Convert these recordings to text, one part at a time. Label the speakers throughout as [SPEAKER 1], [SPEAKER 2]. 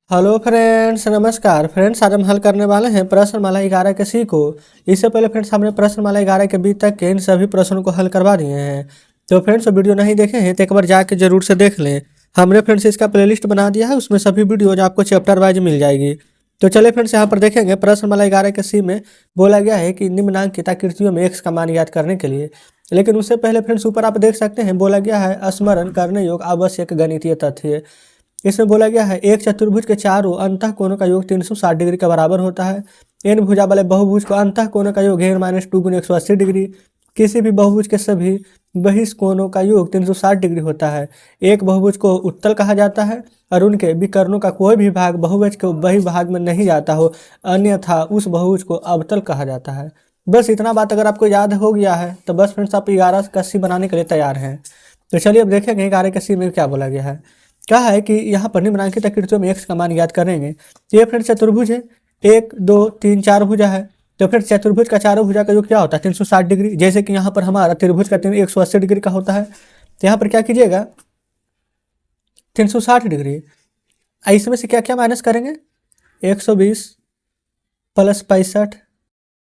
[SPEAKER 1] Hello friends, नमस्कार friends. आज हम हल करने वाले हैं प्रश्नमाला 11 के सी को। इससे पहले फ्रेंड्स हमने प्रश्नमाला 11 के बी तक के इन सभी प्रश्नों को हल करवा दिए हैं। तो फ्रेंड्स वीडियो नहीं देखे हैं तो एक बार जाके जरूर से देख लें। हमने फ्रेंड्स इसका प्लेलिस्ट बना दिया है, उसमें सभी वीडियोज आपको चैप्टर वाइज मिल जाएगी। तो चलिए फ्रेंड्स यहाँ पर देखेंगे प्रश्नमाला 11 के सी में बोला गया है कि निम्नांकित आकृतियों में एक्स का मान याद करने के लिए। लेकिन उससे पहले फ्रेंड्स ऊपर आप देख सकते हैं बोला गया है स्मरण करने योग्य आवश्यक गणितीय तथ्य। इसमें बोला गया है एक चतुर्भुज के चारों अंतः कोणों का योग 360 डिग्री के बराबर होता है। एन भुजा वाले बहुभुज को अंतः कोणों का योग n - 2 गुना 180 डिग्री। किसी भी बहुभुज के सभी बहिष्कोणों का योग 360 डिग्री होता है। एक बहुभुज को उत्तल कहा जाता है और उनके विकर्णों का कोई भी भाग बहुभुज के बही भाग में नहीं जाता हो, अन्यथा उस बहुभुज को अवतल कहा जाता है। बस इतना बात अगर आपको याद हो गया है तो बस फ्रेंड्स आप 11 का सी बनाने के लिए तैयार हैं। तो चलिए अब देखेंगे 11 का सी में क्या बोला गया है। कहा है कि यहाँ पर निम्नांकित आकृतियों में एक्स का मान याद करेंगे। तो ये फ्रेंड्स चतुर्भुज है, 1 2 3 4 भुजा है। तो फिर चतुर्भुज का चारों भुजा का जो क्या होता है 360 डिग्री, जैसे कि यहाँ पर हमारा त्रिभुज का 180 डिग्री का होता है। तो यहाँ पर क्या कीजिएगा 360 डिग्री, इसमें से क्या क्या माइनस करेंगे 120 प्लस 65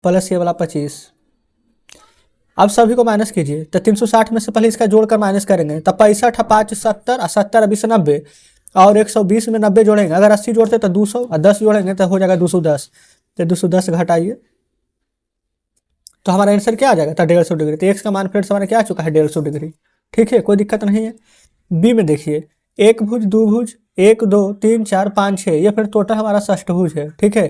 [SPEAKER 1] प्लस ये वाला 25। अब सभी को माइनस कीजिए। तो 360 में से पहले इसका जोड़कर माइनस करेंगे। तब 65 5 70 और 70 अभी से 90 और 120 में 90 जोड़ेंगे। अगर 80 जोड़ते तो 200 और 10 जोड़ेंगे तो हो जाएगा 210। तो 210 घटाइए तो हमारा आंसर क्या आ जाएगा था 150 डिग्री। तो एक्स का मान फ्रेंड्स हमारा क्या आ चुका है 150 डिग्री। ठीक है, कोई दिक्कत नहीं है। बी में देखिए एक भुज दो भुज 1 2 3 4 5 6, ये फिर टोटल हमारा षष्ठभुज है। ठीक है,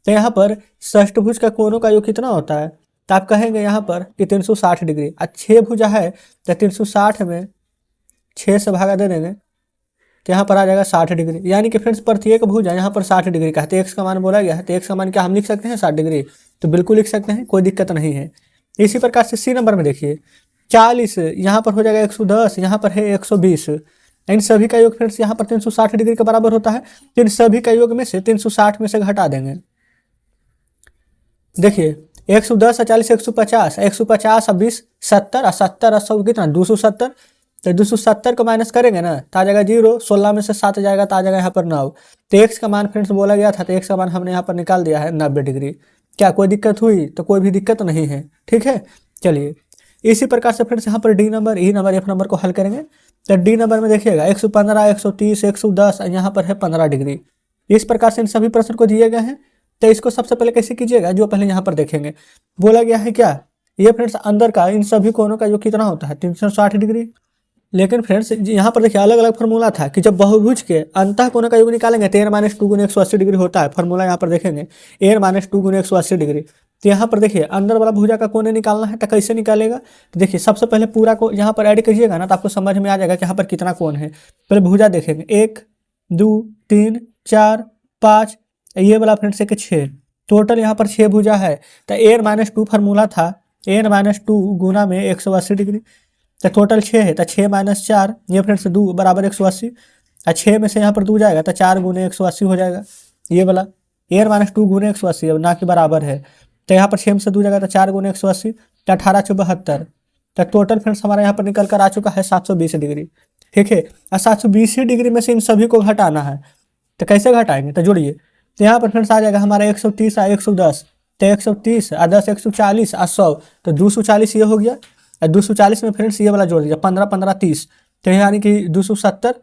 [SPEAKER 1] तो यहाँ पर षष्ठभुज का कोणों का योग कितना होता है तो आप कहेंगे यहाँ पर कि 360 डिग्री। और 6 भुजा है तो 360 में 6 से भागा दे देंगे तो यहाँ पर आ जाएगा 60 डिग्री। यानी कि फ्रेंड्स प्रत्येक भुजा यहाँ पर 60 डिग्री का है। तो एक्स का मान बोला गया है, तो एक्स का मान क्या हम लिख सकते हैं 60 डिग्री। तो बिल्कुल लिख सकते हैं, कोई दिक्कत नहीं है। इसी प्रकार से सी नंबर में देखिए 40 यहाँ पर हो जाएगा 110, यहाँ पर है 120। इन सभी का योग फ्रेंड्स यहाँ पर 360 डिग्री के बराबर होता है। तो इन सभी का योग में से 360 में से घटा देंगे। देखिए 110 और 40 150, 150 और 20 70 और 70 और 100 कितना 270। तो 270 को माइनस करेंगे ना तो आ जाएगा 0, 16 में से 7 जाएगा तो आ जाएगा यहाँ पर 9। तो एक्स का मान फ्रेंड्स बोला गया था, तो एक्स का मान हमने यहाँ पर निकाल दिया है 90 डिग्री। क्या कोई दिक्कत हुई तो कोई भी दिक्कत नहीं है। ठीक है, चलिए इसी प्रकार से फ्रेंड्स यहाँ पर डी नंबर ई नंबर एफ नंबर को हल करेंगे। तो डी नंबर में देखिएगा 115 130 110 यहाँ पर है 15 डिग्री। इस प्रकार से इन सभी प्रश्न को दिए गए हैं। तो इसको सबसे पहले कैसे कीजिएगा जो पहले यहाँ पर देखेंगे बोला गया है क्या ये फ्रेंड्स अंदर का इन सभी कोणों का जो कितना होता है 360 डिग्री। लेकिन फ्रेंड्स यहाँ पर देखिए अलग अलग फार्मूला था कि जब बहुभुज के अंतः कोण का योग निकालेंगे तो n - 2 गुना 180 डिग्री होता है। फार्मूला यहाँ पर देखेंगे n - 2 गुना 180 डिग्री। तो यहाँ पर देखिए अंदर वाला भुजा का कोण निकालना है तो कैसे निकालेगा। तो देखिए सबसे पहले पूरा को यहाँ पर ऐड कीजिएगा ना तो आपको समझ में आ जाएगा कि यहाँ पर कितना कोण है। पहले भुजा देखेंगे 1 2 3 4 5, ये वाला फ्रेंड्स एक 6, टोटल यहाँ पर 6 भुजा है। तो n - 2 फार्मूला था n - 2 गुना में 180 डिग्री। तो टोटल 6 है तो 6 - 4 ये फ्रेंड्स 2 बराबर 180। और 6 में से यहाँ पर 2 जाएगा तो 4 गुने 180 हो जाएगा ये वाला n - 2 गुने 180 अब ना कि बराबर है। तो यहाँ पर 6 में से 2 जाएगा तो 4 गुने 180 तो 18 × 72। तो टोटल फ्रेंड्स हमारा यहाँ पर निकल कर आ चुका है 720 डिग्री। ठीक है, और 720 डिग्री में से इन सभी को घटाना है। तो कैसे घटाएंगे तो जोड़िए। तो यहाँ पर फ्रेंड्स आ जाएगा हमारा 130 और 110। तो 130 और 10 140 और 100 तो 240 ये हो गया। और 240 में फ्रेंड्स ये वाला जोड़ दीजिए 15 15 30, तो यानी कि 270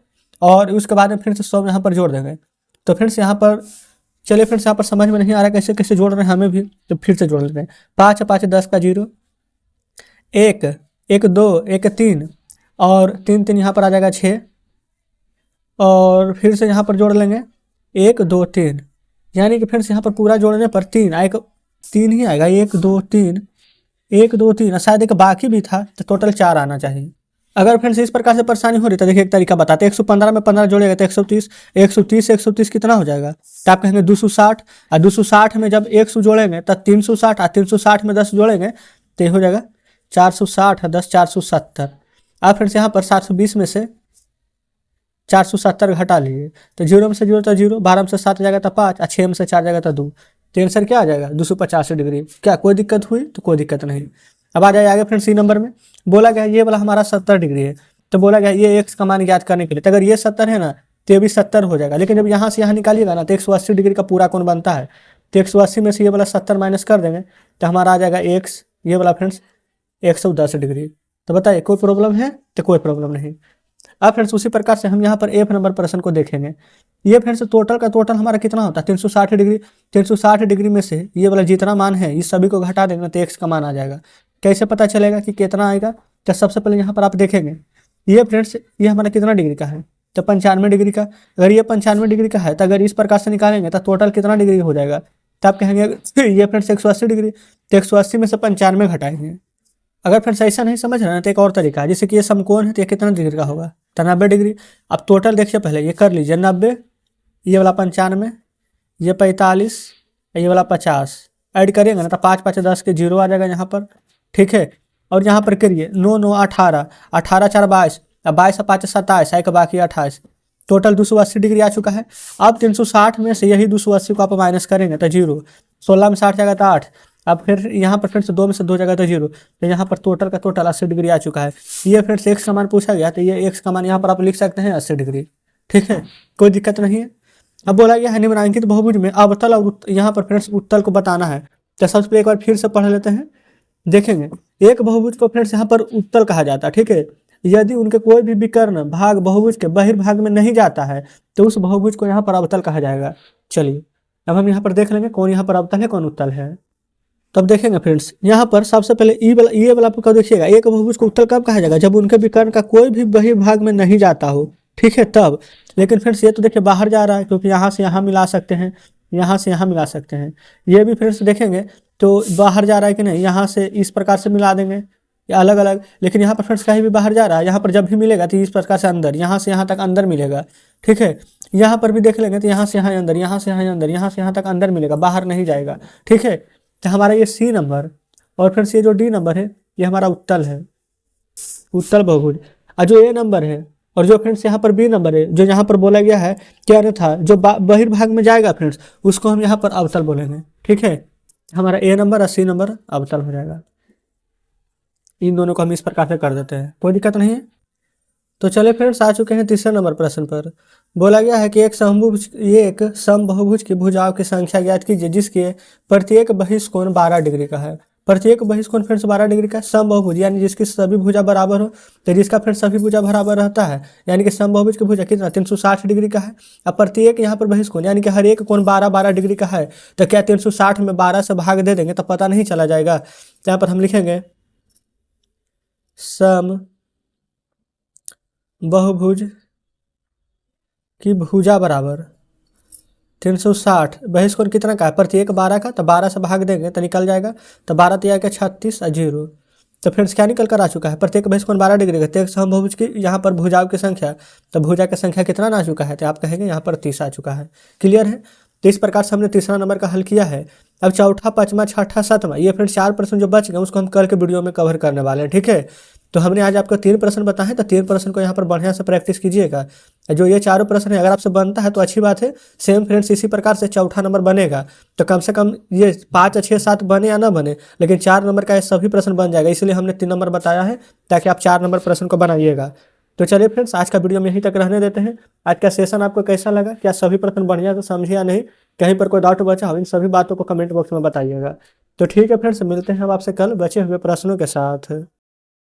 [SPEAKER 1] और उसके बाद में फ्रेंड्स 100 यहाँ पर जोड़ देंगे। तो फ्रेंड्स यहाँ पर चलिए फ्रेंड्स यहाँ पर समझ में नहीं आ रहा कैसे कैसे जोड़ रहे हैं हमें भी, तो फिर से जोड़ लेते हैं। 5 5 10 का 0, 1 1 2 1 3 और 3 3 यहाँ पर आ जाएगा 6 और फिर से यहाँ पर जोड़ लेंगे 1 2 3, यानी कि फ्रेंड्स यहाँ पर पूरा जोड़ने पर 3 आएगा, 3 ही आएगा 1 2 3 1 2 3 शायद एक बाकी भी था तो टोटल 4 आना चाहिए। अगर फ्रेंड्स इस प्रकार से परेशानी हो रही तो देखिए एक तरीका बताते हैं। 115 में 15 जोड़ेगा तो 130, 130 130 कितना हो जाएगा तो आप कहेंगे 260। और 260 में जब 100 जोड़ेंगे तब 360 और 360 में 10 जोड़ेंगे तो ये हो जाएगा 460 और 10 470। अब फ्रेंड्स यहाँ पर 720 में से 470 घटा लीजिए तो 0 में से 0 तो 0, 12 में से 7 जाएगा तो 5 और 6 में से 4 जाएगा तो 2। तो आंसर क्या आ जाएगा 285 डिग्री। क्या कोई दिक्कत हुई तो कोई दिक्कत नहीं। अब आ जाए आगे फ्रेंड्स सी नंबर में बोला गया ये वाला हमारा 70 डिग्री है। तो बोला गया ये एक्स का मान याद करने के लिए, तो अगर ये 70 है ना तो ये भी 70 हो जाएगा। लेकिन जब यहाँ से यहाँ निकालिएगा ना तो 180 डिग्री का पूरा कोण बनता है। तो 180 में से ये वाला 70 माइनस कर देंगे तो हमारा आ जाएगा एक्स, ये वाला फ्रेंड्स 110 डिग्री। तो बताइए कोई प्रॉब्लम है? तो कोई प्रॉब्लम नहीं। अब फ्रेंड्स उसी प्रकार से हम यहाँ पर एफ नंबर प्रश्न को देखेंगे। ये फ्रेंड्स टोटल का टोटल हमारा कितना होता है 360 डिग्री। 360 डिग्री में से ये वाला जितना मान है इस सभी को घटा देंगे तो एक्स का मान आ जाएगा। कैसे पता चलेगा कि कितना आएगा? तो सबसे पहले यहाँ पर आप देखेंगे ये फ्रेंड्स ये हमारा कितना डिग्री का है? तो 95 डिग्री का। अगर ये 95 डिग्री का है तो अगर इस प्रकार से निकालेंगे तो टोटल कितना डिग्री हो जाएगा? तो आप कहेंगे ये फ्रेंड्स 180 डिग्री, तो 180 में से 95 घटाएंगे। अगर फ्रेंड्स ऐसा नहीं समझ रहे हैं तो एक और तरीका है, जैसे कि ये समकोण है तो ये कितना डिग्री का होगा? तो 90 डिग्री। अब टोटल देखिए पहले ये कर लीजिए 90, ये वाला 95, ये 45, ये वाला 50 ऐड करेंगे ना तो 5 5 10 के 0 आ जाएगा यहाँ पर। ठीक है, और यहाँ पर करिए 9 9 18, 18 4 22, 22 5 27, एक बाकी 28, टोटल 280 डिग्री आ चुका है। अब 360 में से यही 280 को आप माइनस करेंगे तो 0, 16 में 60 जाएगा तो 8, अब फिर यहाँ पर फ्रेंड्स 2 में से 2 जाएगा तो 0, तो यहाँ पर टोटल का टोटल 80 डिग्री आ चुका है। ये फ्रेंड्स एक्स का मान पूछा गया तो ये एक्स का मान यहाँ पर आप लिख सकते हैं 80 डिग्री। ठीक है, कोई दिक्कत नहीं है। अब बोला गया है निम्नांकित बहुभुज में अवतल और यहाँ पर फ्रेंड्स उत्तल को बताना है। तो सबसे पहले एक बार फिर से पढ़ लेते हैं, देखेंगे एक बहुभुज को फ्रेंड्स यहाँ पर उत्तल कहा जाता है। ठीक है, यदि उनके कोई भी विकर्ण भाग बहुभुज के बहिर्भाग में नहीं जाता है तो उस बहुभुज को यहाँ पर अवतल कहा जाएगा। चलिए अब हम यहाँ पर देख लेंगे कौन यहाँ पर अवतल है कौन उत्तल है। तब देखेंगे फ्रेंड्स यहाँ पर सबसे पहले ये वाला आपको देखिएगा, एक बहुभुज को उत्तल कब कहा जाएगा? जब उनके विकर्ण का कोई भी बहिर्भाग में नहीं जाता हो। ठीक है, तब। लेकिन फ्रेंड्स ये तो देखिए बाहर जा रहा है क्योंकि यहाँ से यहाँ मिला सकते हैं, यहाँ से यहाँ मिला सकते हैं। ये भी फ्रेंड्स देखेंगे तो बाहर जा रहा है कि नहीं, यहाँ से इस प्रकार से मिला देंगे या अलग अलग। लेकिन यहाँ पर फ्रेंड्स कहीं भी बाहर जा रहा है, यहाँ पर जब भी मिलेगा तो इस प्रकार से अंदर, यहाँ से यहाँ तक अंदर मिलेगा। ठीक है, यहाँ पर भी देख लेंगे तो यहाँ से यहाँ अंदर, यहाँ से यहाँ अंदर, यहाँ से यहाँ तक अंदर मिलेगा, बाहर नहीं जाएगा। ठीक है, तो हमारा ये सी नंबर और फ्रेंड्स ये जो डी नंबर है ये हमारा उत्तल है, उत्तल बहुभुज। और जो ए नंबर है और जो फ्रेंड्स यहाँ पर बी नंबर है, जो यहाँ पर बोला गया है क्या था जो बहिर्भाग में जाएगा फ्रेंड्स उसको हम यहाँ पर अवतल बोलेंगे। ठीक है, हमारा ए नंबर और सी नंबर अवतल हो जाएगा। इन दोनों को हम इस प्रकार से कर देते हैं, कोई दिक्कत नहीं है। तो चले फ्रेंड्स आ चुके हैं तीसरे नंबर प्रश्न पर। बोला गया है कि एक समबहुभुज की भुजाओं की संख्या ज्ञात कीजिए जिसके प्रत्येक बहिष्कोण 12 डिग्री का है। प्रत्येक बहिष्कोण फ्रेंड्स 12 डिग्री का समबहुभुज यानी जिसकी सभी भुजा बराबर हो, तो जिसका फ्रेंड्स सभी भुजा बराबर रहता है यानी कि समबहुभुज की भुजा कितना 360 डिग्री का है। अब प्रत्येक यहाँ पर बहिष्कोण यानी कि हर एक कोण 12 डिग्री का है, तो क्या 360 में 12 से भाग दे देंगे तो पता नहीं चला जाएगा। तो यहाँ पर हम लिखेंगे सम बहुभुज की भुजा बराबर 360, बहिष्कोण कितना का है प्रत्येक 12 का, तो 12 से भाग देंगे तो निकल जाएगा, तो 12 तिया के 36 और 0। तो फ्रेंड्स क्या निकल कर आ चुका है प्रत्येक बहिष्कोण 12 डिग्री का, तो एक समबहुभुज की यहाँ पर भुजाओं की संख्या, तो भुजा की संख्या कितना आ चुका है? तो आप कहेंगे यहाँ पर 30 आ चुका है। क्लियर है? तो इस प्रकार से हमने तीसरा नंबर का हल किया है। अब चौथा, पांचवा, छठा, सातवां ये फ्रेंड्स 4 प्रश्न जो बच गए उसको हम कल के वीडियो में कवर करने वाले हैं। ठीक है, तो हमने आज आपको 3 प्रश्न बताए, तो 3 प्रश्न को यहाँ पर बढ़िया से प्रैक्टिस कीजिएगा। जो ये चारों प्रश्न है अगर आपसे बनता है तो अच्छी बात है, सेम फ्रेंड्स इसी प्रकार से चौथा नंबर बनेगा। तो कम से कम ये 5, 6, 7 बने या ना बने, लेकिन 4 नंबर का ये सभी प्रश्न बन जाएगा। इसलिए हमने 3 नंबर बताया है ताकि आप 4 नंबर प्रश्न को बनाइएगा। तो चलिए फ्रेंड्स आज का वीडियो में यहीं तक रहने देते हैं। आज का सेशन आपको कैसा लगा, क्या सभी प्रश्न बढ़िया से समझे या नहीं, कहीं पर कोई डाउट बचा हो इन सभी बातों को कमेंट बॉक्स में बताइएगा। तो ठीक है फ्रेंड्स, मिलते हैं हम आपसे कल बचे हुए प्रश्नों के साथ।